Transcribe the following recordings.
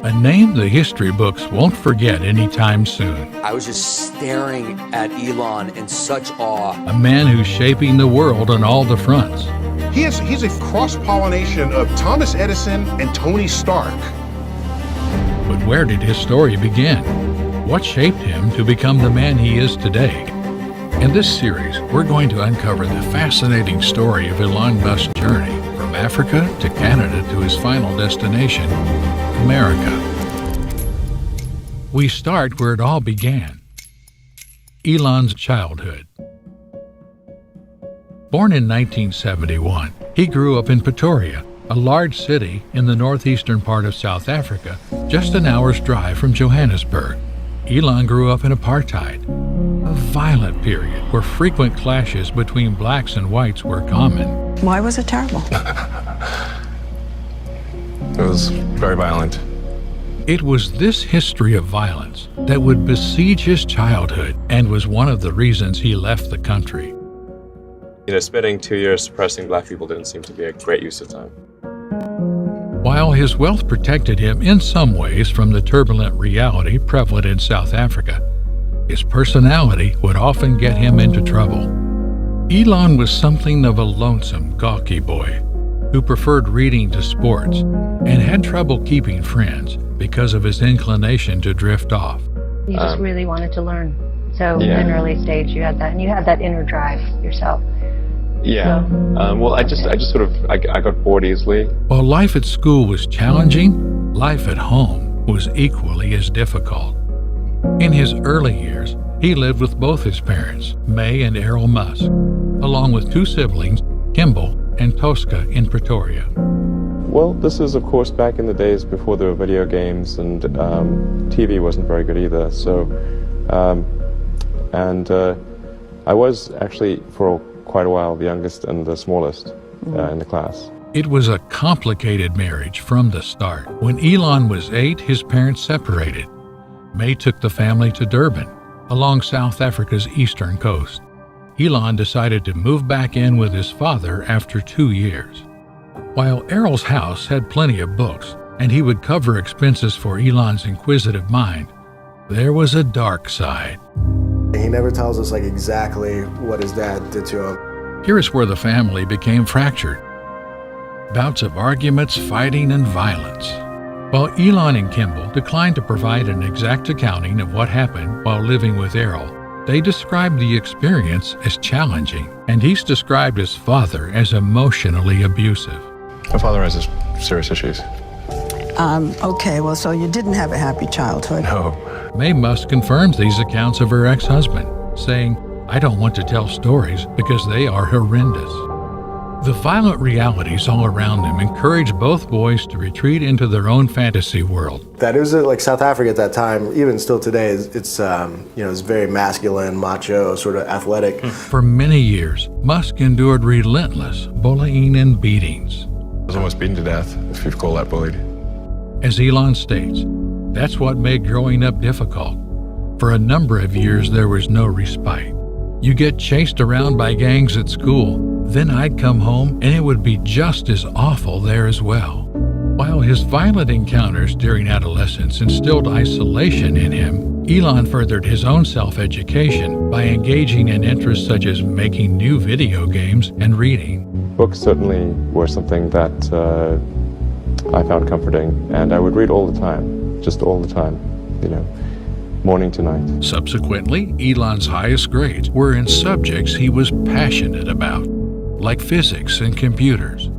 A name the history books won't forget anytime soon. I was just staring at Elon in such awe. A man who's shaping the world on all the fronts. He's a cross-pollination of Thomas Edison and Tony Stark. But where did his story begin? What shaped him to become the man he is today? In this series, we're going to uncover the fascinating story of Elon Musk's journey from Africa to Canada to his final destination, America. We start where it all began. Elon's childhood. Born in 1971, he grew up in Pretoria, a large city in the northeastern part of South Africa, just an hour's drive from Johannesburg. Elon grew up in apartheid, a violent period where frequent clashes between blacks and whites were common. Why was it terrible? It was very violent. It was this history of violence that would besiege his childhood and was one of the reasons he left the country. You know, spending 2 years suppressing black people didn't seem to be a great use of time. While his wealth protected him in some ways from the turbulent reality prevalent in South Africa, his personality would often get him into trouble. Elon was something of a lonesome, gawky boy who preferred reading to sports and had trouble keeping friends because of his inclination to drift off. You just really wanted to learn. So at an early stage you had that, and you had that inner drive yourself. Yeah. Well, I got bored easily. While life at school was challenging, life at home was equally as difficult. In his early years, he lived with both his parents, May and Errol Musk, along with two siblings, Kimball and Tosca, in Pretoria. Well, this is, of course, back in the days before there were video games, and TV wasn't very good either. So, I was actually, for quite a while, the youngest and the smallest in the class. It was a complicated marriage from the start. When Elon was 8, his parents separated. May took the family to Durban, along South Africa's eastern coast. Elon decided to move back in with his father after 2 years. While Errol's house had plenty of books, and he would cover expenses for Elon's inquisitive mind, there was a dark side. He never tells us exactly what his dad did to him. Here is where the family became fractured. Bouts of arguments, fighting, and violence. While Elon and Kimball declined to provide an exact accounting of what happened while living with Errol, they described the experience as challenging, and he's described his father as emotionally abusive. My father has serious issues. Okay, well, so you didn't have a happy childhood. No. May Musk confirms these accounts of her ex-husband, saying, "I don't want to tell stories because they are horrendous." The violent realities all around them encouraged both boys to retreat into their own fantasy world. That it was South Africa at that time, even still today, it's very masculine, macho, sort of athletic. For many years, Musk endured relentless bullying and beatings. I was almost beaten to death, if you'd call that bullied. As Elon states, that's what made growing up difficult. For a number of years, there was no respite. You get chased around by gangs at school, then I'd come home and it would be just as awful there as well. While his violent encounters during adolescence instilled isolation in him, Elon furthered his own self-education by engaging in interests such as making new video games and reading. Books certainly were something that I found comforting, and I would read all the time, just all the time, morning to night. Subsequently, Elon's highest grades were in subjects he was passionate about, like physics and computers.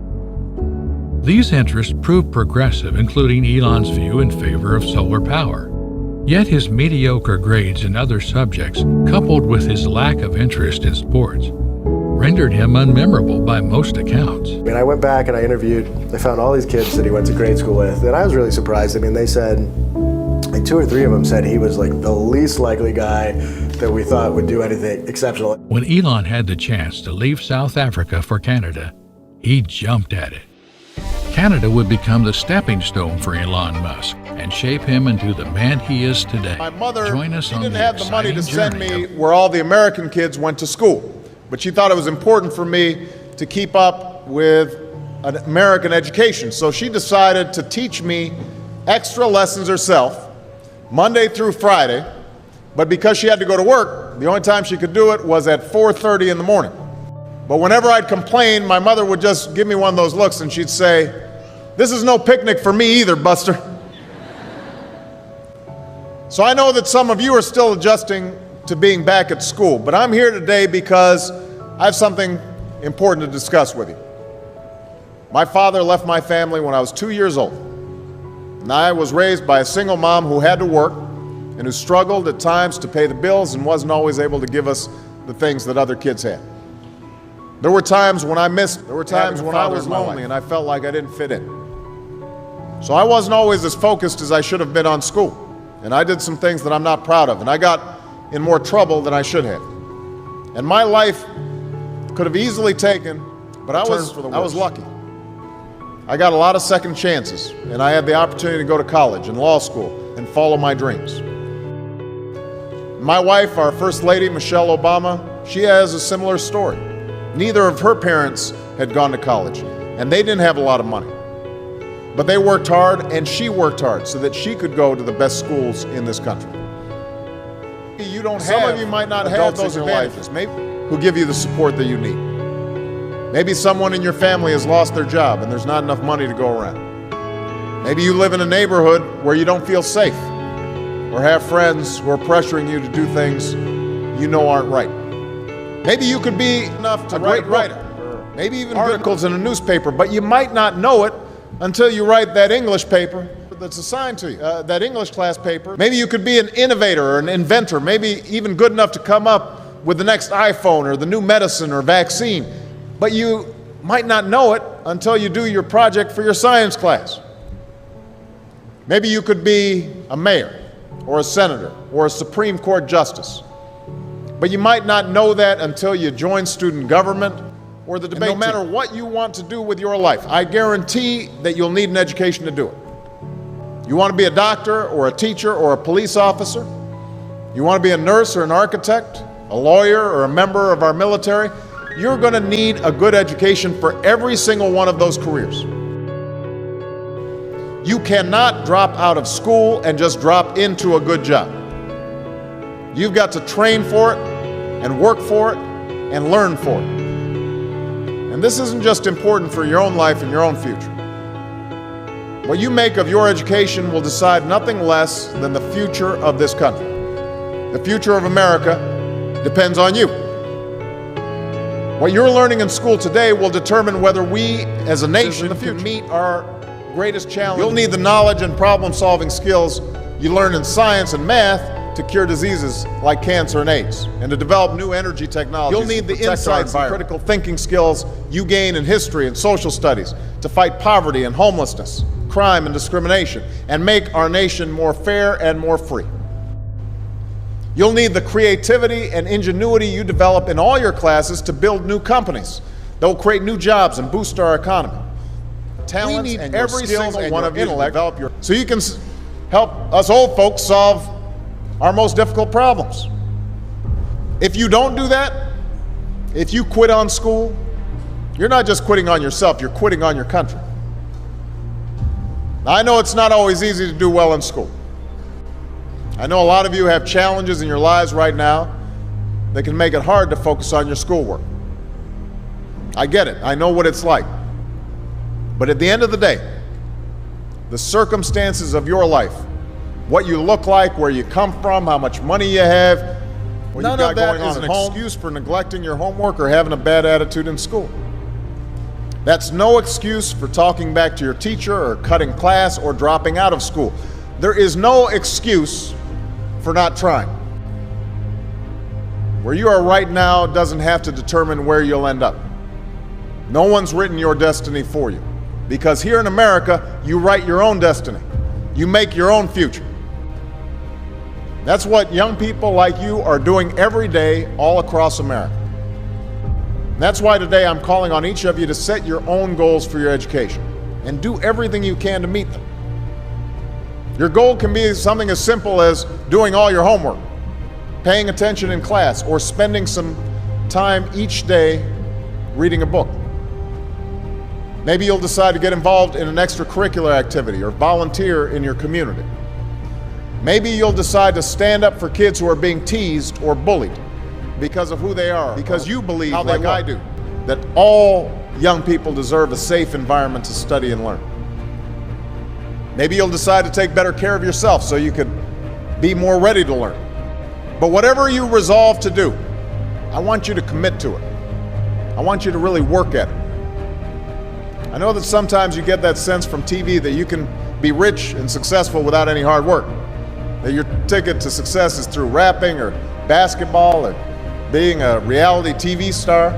These interests proved progressive, including Elon's view in favor of solar power. Yet his mediocre grades in other subjects, coupled with his lack of interest in sports, rendered him unmemorable by most accounts. I went back and I found all these kids that he went to grade school with, and I was really surprised. They said, 2 or 3 of them said he was the least likely guy that we thought would do anything exceptional. When Elon had the chance to leave South Africa for Canada, he jumped at it. Canada would become the stepping stone for Elon Musk and shape him into the man he is today. My mother Join us on didn't the have the money to send journey me where all the American kids went to school, but she thought it was important for me to keep up with an American education. So she decided to teach me extra lessons herself, Monday through Friday, but because she had to go to work, the only time she could do it was at 4:30 in the morning. But whenever I'd complain, my mother would just give me one of those looks and she'd say, "This is no picnic for me either, Buster." So I know that some of you are still adjusting to being back at school, but I'm here today because I have something important to discuss with you. My father left my family when I was 2 years old, and I was raised by a single mom who had to work and who struggled at times to pay the bills and wasn't always able to give us the things that other kids had. There were times when I missed, there were times when I was lonely and I felt like I didn't fit in. So I wasn't always as focused as I should have been on school, and I did some things that I'm not proud of, and I got in more trouble than I should have. And my life could have easily taken, but I was lucky. I got a lot of second chances, and I had the opportunity to go to college and law school and follow my dreams. My wife, our First Lady, Michelle Obama, she has a similar story. Neither of her parents had gone to college, and they didn't have a lot of money. But they worked hard, and she worked hard so that she could go to the best schools in this country. Some of you might not have those advantages, maybe, who give you the support that you need. Maybe someone in your family has lost their job and there's not enough money to go around. Maybe you live in a neighborhood where you don't feel safe or have friends who are pressuring you to do things you know aren't right. Maybe you could be enough to write a writer, maybe even articles in a newspaper, but you might not know it until you write that English paper that's assigned to you, that English class paper. Maybe you could be an innovator or an inventor, maybe even good enough to come up with the next iPhone or the new medicine or vaccine, but you might not know it until you do your project for your science class. Maybe you could be a mayor or a senator or a Supreme Court justice, but you might not know that until you join student government or the debate team. No matter what you want to do with your life, I guarantee that you'll need an education to do it. You want to be a doctor or a teacher or a police officer? You want to be a nurse or an architect, a lawyer or a member of our military? You're going to need a good education for every single one of those careers. You cannot drop out of school and just drop into a good job. You've got to train for it and work for it and learn for it. And this isn't just important for your own life and your own future. What you make of your education will decide nothing less than the future of this country. The future of America depends on you. What you're learning in school today will determine whether we as a nation can meet our greatest challenge. You'll need the knowledge and problem-solving skills you learn in science and math to cure diseases like cancer and AIDS, and to develop new energy technologies. You'll need the insights and critical thinking skills you gain in history and social studies to fight poverty and homelessness, crime and discrimination, and make our nation more fair and more free. You'll need the creativity and ingenuity you develop in all your classes to build new companies that will create new jobs and boost our economy. Talents we need and every single one of you to develop your, so you can help us old folks solve our most difficult problems. If you don't do that, if you quit on school, you're not just quitting on yourself, you're quitting on your country. Now, I know it's not always easy to do well in school. I know a lot of you have challenges in your lives right now that can make it hard to focus on your schoolwork. I get it, I know what it's like. But at the end of the day, the circumstances of your life, what you look like, where you come from, how much money you have, what none of that is an excuse for neglecting your homework or having a bad attitude in school. That's no excuse for talking back to your teacher or cutting class or dropping out of school. There is no excuse for not trying. Where you are right now doesn't have to determine where you'll end up. No one's written your destiny for you, because here in America, you write your own destiny. You make your own future. That's what young people like you are doing every day all across America. That's why today I'm calling on each of you to set your own goals for your education and do everything you can to meet them. Your goal can be something as simple as doing all your homework, paying attention in class, or spending some time each day reading a book. Maybe you'll decide to get involved in an extracurricular activity or volunteer in your community. Maybe you'll decide to stand up for kids who are being teased or bullied because of who they are, because you believe, like I do, that all young people deserve a safe environment to study and learn. Maybe you'll decide to take better care of yourself so you could be more ready to learn. But whatever you resolve to do, I want you to commit to it. I want you to really work at it. I know that sometimes you get that sense from TV that you can be rich and successful without any hard work. That your ticket to success is through rapping or basketball or being a reality TV star.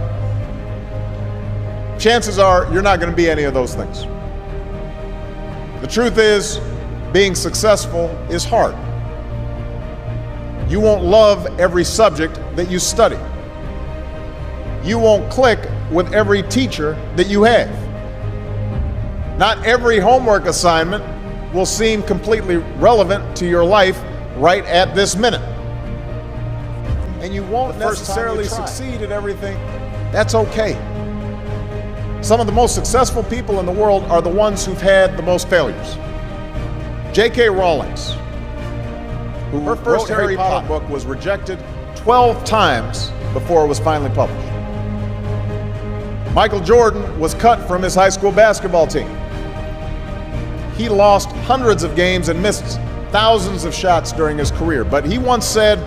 Chances are you're not going to be any of those things. The truth is, being successful is hard. You won't love every subject that you study. You won't click with every teacher that you have. Not every homework assignment will seem completely relevant to your life right at this minute. And you won't necessarily succeed at everything. That's okay. Some of the most successful people in the world are the ones who've had the most failures. J.K. Rowling, her first Harry Potter book was rejected 12 times before it was finally published. Michael Jordan was cut from his high school basketball team. He lost hundreds of games and missed thousands of shots during his career. But he once said,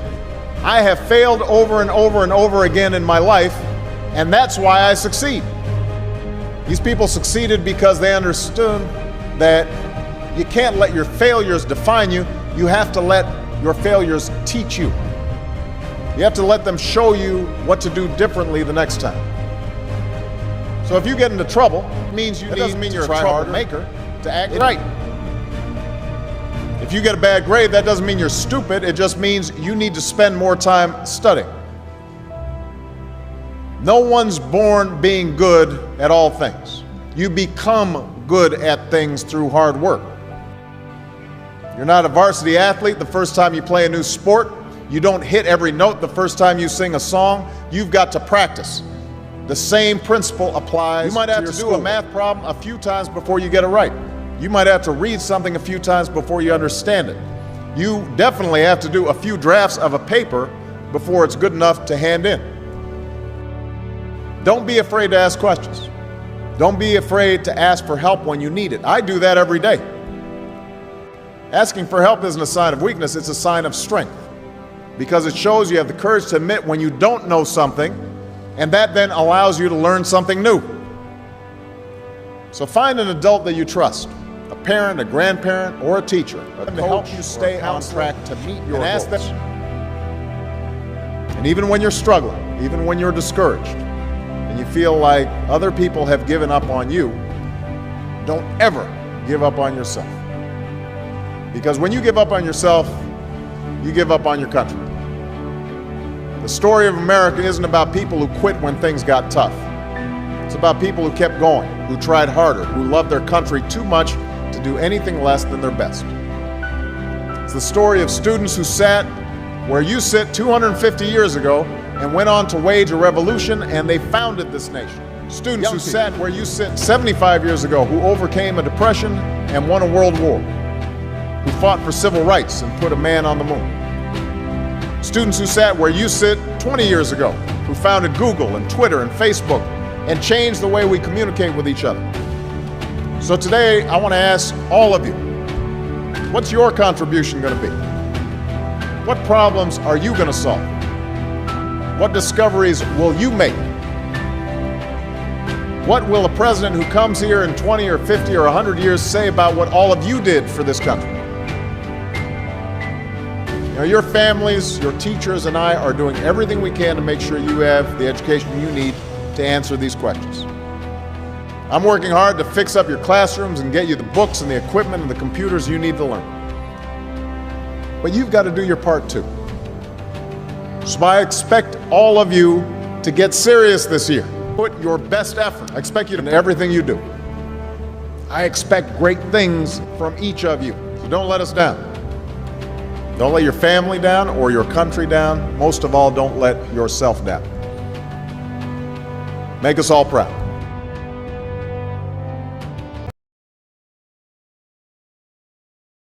"I have failed over and over and over again in my life, and that's why I succeed." These people succeeded because they understood that you can't let your failures define you. You have to let your failures teach you. You have to let them show you what to do differently the next time. So if you get into trouble, it means you doesn't mean you're a troublemaker to act right. If you get a bad grade, that doesn't mean you're stupid. It just means you need to spend more time studying. No one's born being good at all things. You become good at things through hard work. You're not a varsity athlete the first time you play a new sport. You don't hit every note the first time you sing a song. You've got to practice. The same principle applies. You might have to do a math problem a few times before you get it right. You might have to read something a few times before you understand it. You definitely have to do a few drafts of a paper before it's good enough to hand in. Don't be afraid to ask questions. Don't be afraid to ask for help when you need it. I do that every day. Asking for help isn't a sign of weakness, it's a sign of strength. Because it shows you have the courage to admit when you don't know something, and that then allows you to learn something new. So find an adult that you trust, a parent, a grandparent, or a teacher, to help you stay on track to meet your goals. And even when you're struggling, even when you're discouraged, and you feel like other people have given up on you, don't ever give up on yourself. Because when you give up on yourself, you give up on your country. The story of America isn't about people who quit when things got tough. It's about people who kept going, who tried harder, who loved their country too much to do anything less than their best. It's the story of students who sat where you sit 250 years ago and went on to wage a revolution, and they founded this nation. Students who sat where you sit 75 years ago, who overcame a depression and won a world war, who fought for civil rights and put a man on the moon. Students who sat where you sit 20 years ago, who founded Google and Twitter and Facebook and changed the way we communicate with each other. So today, I want to ask all of you, what's your contribution going to be? What problems are you going to solve? What discoveries will you make? What will a president who comes here in 20 or 50 or 100 years say about what all of you did for this country? You know, your families, your teachers, and I are doing everything we can to make sure you have the education you need to answer these questions. I'm working hard to fix up your classrooms and get you the books and the equipment and the computers you need to learn. But you've got to do your part too. So I expect all of you to get serious this year. Put your best effort. I expect you to do everything you do. I expect great things from each of you. So don't let us down. Don't let your family down or your country down. Most of all, don't let yourself down. Make us all proud.